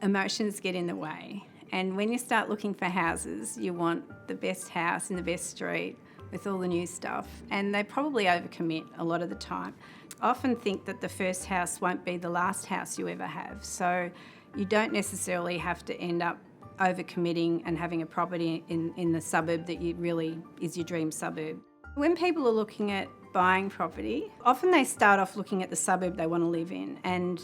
emotions get in the way. And when you start looking for houses, you want the best house in the best street with all the new stuff. And they probably overcommit a lot of the time. I often think that the first house won't be the last house you ever have. So you don't necessarily have to end up overcommitting and having a property in the suburb that you really is your dream suburb. When people are looking at buying property, often they start off looking at the suburb they want to live in and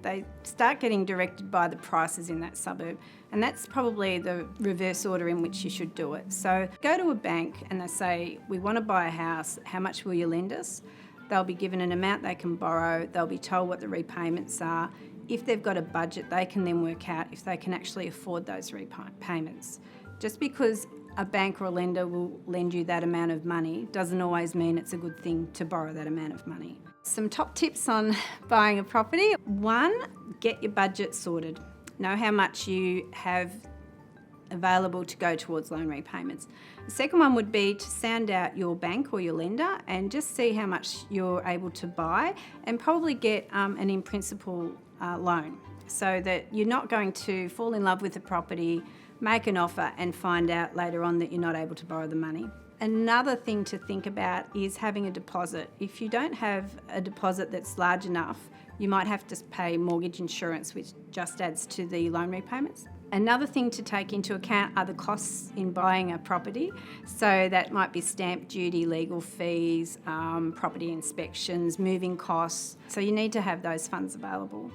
they start getting directed by the prices in that suburb. And that's probably the reverse order in which you should do it. So go to a bank and they say, we want to buy a house, how much will you lend us? They'll be given an amount they can borrow, they'll be told what the repayments are. If they've got a budget, they can then work out if they can actually afford those repayments. Just because a bank or a lender will lend you that amount of money doesn't always mean it's a good thing to borrow that amount of money. Some top tips on buying a property. 1, get your budget sorted. Know how much you have available to go towards loan repayments. The second one would be to sound out your bank or your lender and just see how much you're able to buy and probably get an in principle loan so that you're not going to fall in love with the property, make an offer and find out later on that you're not able to borrow the money. Another thing to think about is having a deposit. If you don't have a deposit that's large enough, you might have to pay mortgage insurance, which just adds to the loan repayments. Another thing to take into account are the costs in buying a property. So that might be stamp duty, legal fees, property inspections, moving costs. So you need to have those funds available.